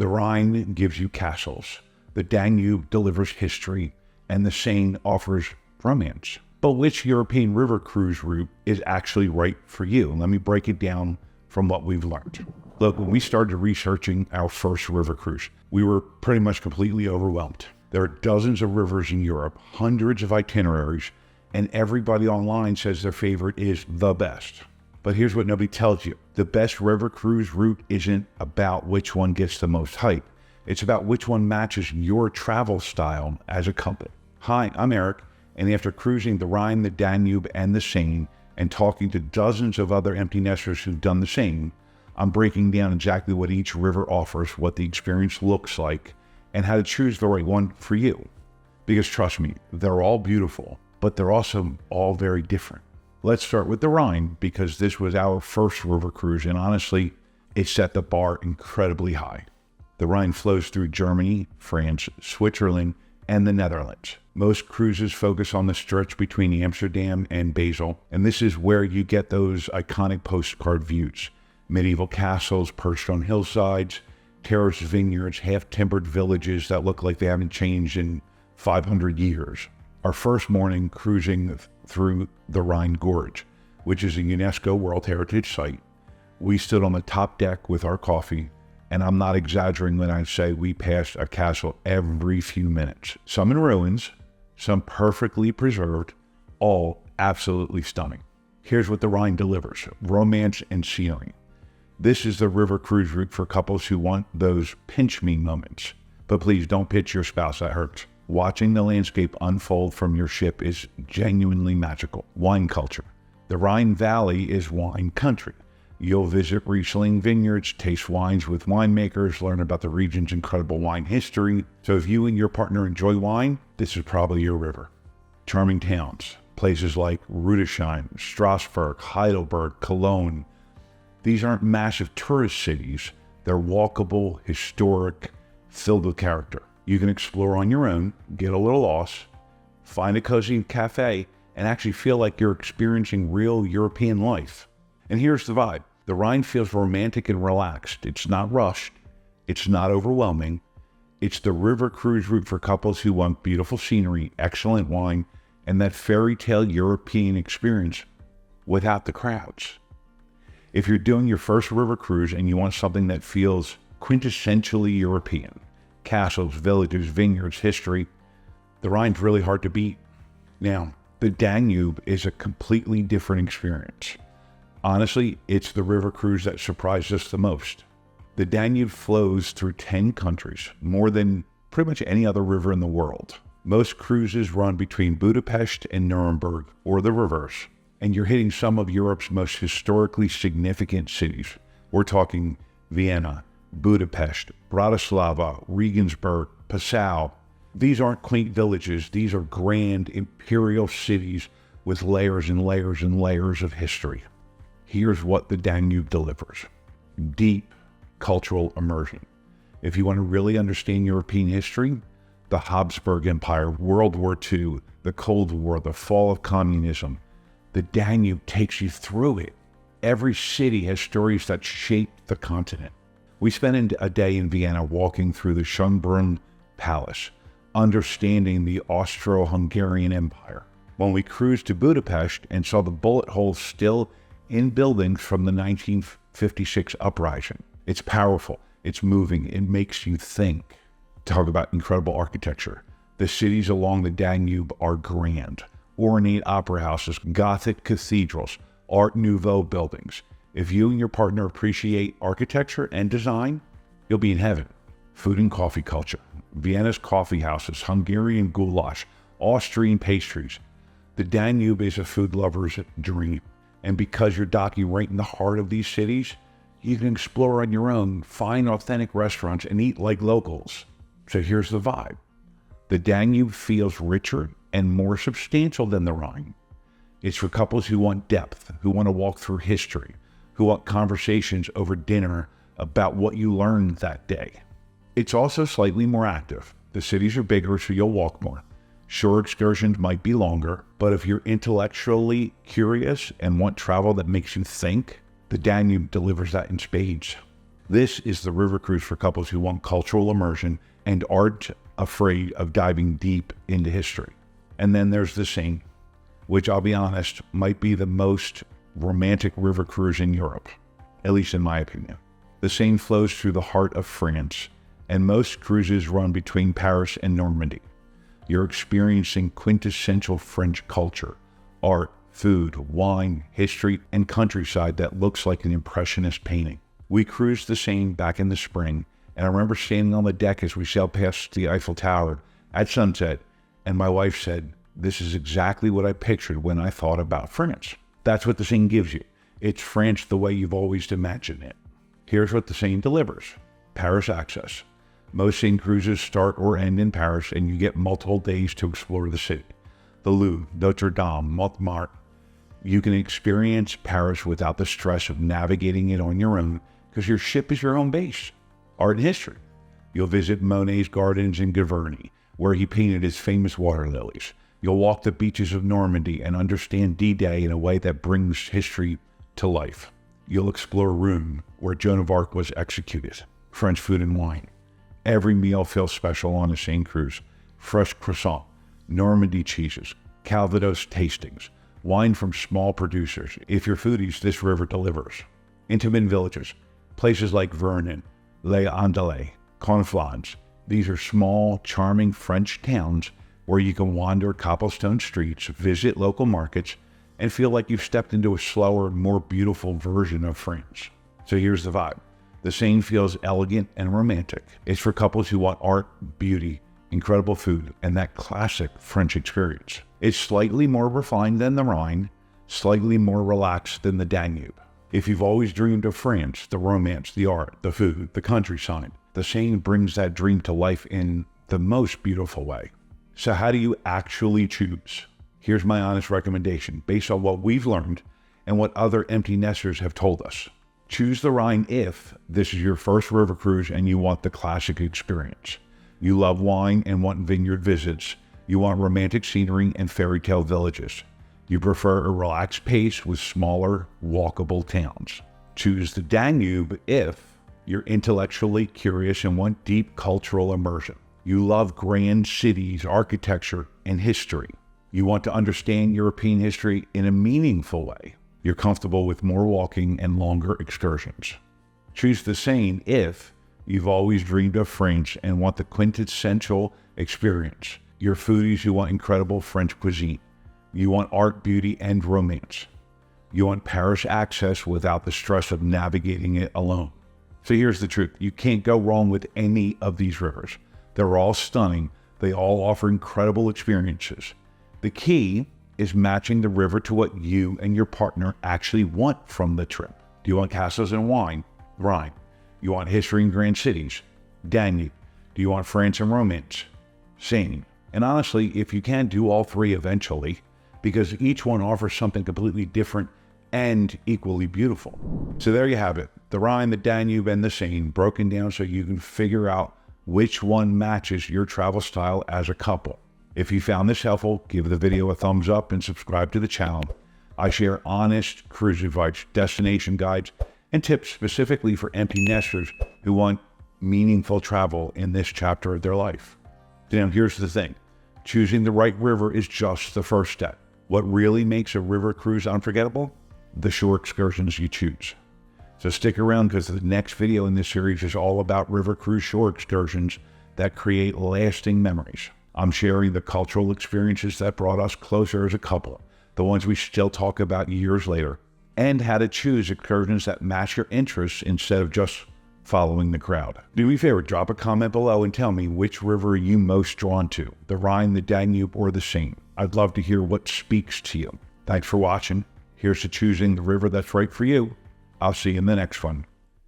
The Rhine gives you castles, the Danube delivers history, and the Seine offers romance. But which European river cruise route is actually right for you? Let me break it down from what we've learned. Look, when we started researching our first river cruise, we were pretty much completely overwhelmed. There are dozens of rivers in Europe, hundreds of itineraries, and everybody online says their favorite is the best. But here's what nobody tells you. The best river cruise route isn't about which one gets the most hype. It's about which one matches your travel style as a company. Hi, I'm Eric, and after cruising the Rhine, the Danube, and the Seine, and talking to dozens of other empty nesters who've done the same, I'm breaking down exactly what each river offers, what the experience looks like, and how to choose the right one for you. Because trust me, they're all beautiful, but they're also all very different. Let's start with the Rhine, because this was our first river cruise, and honestly, it set the bar incredibly high. The Rhine flows through Germany, France, Switzerland, and the Netherlands. Most cruises focus on the stretch between Amsterdam and Basel, and this is where you get those iconic postcard views. Medieval castles perched on hillsides, terraced vineyards, half-timbered villages that look like they haven't changed in 500 years. Our first morning cruising through the Rhine Gorge, which is a UNESCO World Heritage Site, we stood on the top deck with our coffee, and I'm not exaggerating when I say we passed a castle every few minutes. Some in ruins, some perfectly preserved, all absolutely stunning. Here's what the Rhine delivers: romance and scenery. This is the river cruise route for couples who want those pinch me moments. But please don't pitch your spouse, that hurts. Watching the landscape unfold from your ship is genuinely magical. Wine culture. The Rhine Valley is wine country. You'll visit Riesling vineyards, taste wines with winemakers, learn about the region's incredible wine history. So if you and your partner enjoy wine, this is probably your river. Charming towns. Places like Rudesheim, Strasbourg, Heidelberg, Cologne. These aren't massive tourist cities. They're walkable, historic, filled with character. You can explore on your own, get a little lost, find a cozy cafe, and actually feel like you're experiencing real European life. And here's the vibe. The Rhine feels romantic and relaxed. It's not rushed. It's not overwhelming. It's the river cruise route for couples who want beautiful scenery, excellent wine, and that fairy tale European experience without the crowds. If you're doing your first river cruise and you want something that feels quintessentially European, castles, villages, vineyards, history, the Rhine's really hard to beat. Now, the Danube is a completely different experience. Honestly, it's the river cruise that surprised us the most. The Danube flows through 10 countries, more than pretty much any other river in the world. Most cruises run between Budapest and Nuremberg, or the reverse, and you're hitting some of Europe's most historically significant cities. We're talking Vienna, Budapest, Bratislava, Regensburg, Passau. These aren't quaint villages. These are grand imperial cities with layers and layers and layers of history. Here's what the Danube delivers: deep cultural immersion. If you want to really understand European history, the Habsburg Empire, World War II, the Cold War, the fall of communism, the Danube takes you through it. Every city has stories that shaped the continent. We spent a day in Vienna walking through the Schönbrunn Palace, understanding the Austro-Hungarian Empire. When we cruised to Budapest and saw the bullet holes still in buildings from the 1956 uprising. It's powerful, it's moving, it makes you think. Talk about incredible architecture. The cities along the Danube are grand. Ornate opera houses, Gothic cathedrals, Art Nouveau buildings. If you and your partner appreciate architecture and design, you'll be in heaven. Food and coffee culture. Vienna's coffee houses, Hungarian goulash, Austrian pastries. The Danube is a food lover's dream. And because you're docking right in the heart of these cities, you can explore on your own, find authentic restaurants, and eat like locals. So here's the vibe. The Danube feels richer and more substantial than the Rhine. It's for couples who want depth, who want to walk through history, who want conversations over dinner about what you learned that day. It's also slightly more active. The cities are bigger, so you'll walk more. Shore excursions might be longer, but if you're intellectually curious and want travel that makes you think, the Danube delivers that in spades. This is the river cruise for couples who want cultural immersion and aren't afraid of diving deep into history. And then there's the Seine, which I'll be honest, might be the most romantic river cruise in Europe, at least in my opinion. The Seine flows through the heart of France, and most cruises run between Paris and Normandy. You're experiencing quintessential French culture, art, food, wine, history, and countryside that looks like an impressionist painting. We cruised the Seine back in the spring, and I remember standing on the deck as we sailed past the Eiffel Tower at sunset, and my wife said, "This is exactly what I pictured when I thought about France." That's what the Seine gives you. It's France the way you've always imagined it. Here's what the Seine delivers. Paris access. Most Seine cruises start or end in Paris, and you get multiple days to explore the city. The Louvre, Notre Dame, Montmartre. You can experience Paris without the stress of navigating it on your own, because your ship is your home base. Art and history. You'll visit Monet's gardens in Giverny, where he painted his famous water lilies. You'll walk the beaches of Normandy and understand D-Day in a way that brings history to life. You'll explore Rhine, where Joan of Arc was executed. French food and wine. Every meal feels special on a Seine cruise. Fresh croissant, Normandy cheeses, Calvados tastings, wine from small producers. If you're foodies, this river delivers. Intimate villages, places like Vernon, Les Andelys, Conflans. These are small, charming French towns where you can wander cobblestone streets, visit local markets, and feel like you've stepped into a slower, more beautiful version of France. So here's the vibe. The Seine feels elegant and romantic. It's for couples who want art, beauty, incredible food, and that classic French experience. It's slightly more refined than the Rhine, slightly more relaxed than the Danube. If you've always dreamed of France, the romance, the art, the food, the countryside, the Seine brings that dream to life in the most beautiful way. So how do you actually choose? Here's my honest recommendation based on what we've learned and what other empty nesters have told us. Choose the Rhine if this is your first river cruise and you want the classic experience. You love wine and want vineyard visits. You want romantic scenery and fairy tale villages. You prefer a relaxed pace with smaller, walkable towns. Choose the Danube if you're intellectually curious and want deep cultural immersion. You love grand cities, architecture, and history. You want to understand European history in a meaningful way. You're comfortable with more walking and longer excursions. Choose the Seine if you've always dreamed of France and want the quintessential experience. You're foodies who want incredible French cuisine. You want art, beauty, and romance. You want Paris access without the stress of navigating it alone. So here's the truth. You can't go wrong with any of these rivers. They're all stunning. They all offer incredible experiences. The key is matching the river to what you and your partner actually want from the trip. Do you want castles and wine? Rhine. You want history and grand cities? Danube. Do you want France and romance? Seine. And honestly, if you can, do all three eventually, because each one offers something completely different and equally beautiful. So there you have it. The Rhine, the Danube, and the Seine broken down so you can figure out which one matches your travel style as a couple. If you found this helpful, give the video a thumbs up and subscribe to the channel. I share honest cruise advice, destination guides, and tips specifically for empty nesters who want meaningful travel in this chapter of their life. Now, here's the thing. Choosing the right river is just the first step. What really makes a river cruise unforgettable? The shore excursions you choose. So stick around because the next video in this series is all about river cruise shore excursions that create lasting memories. I'm sharing the cultural experiences that brought us closer as a couple, the ones we still talk about years later, and how to choose excursions that match your interests instead of just following the crowd. Do me a favor, drop a comment below and tell me which river are you most drawn to, the Rhine, the Danube, or the Seine. I'd love to hear what speaks to you. Thanks for watching. Here's to choosing the river that's right for you. I'll see you in the next one.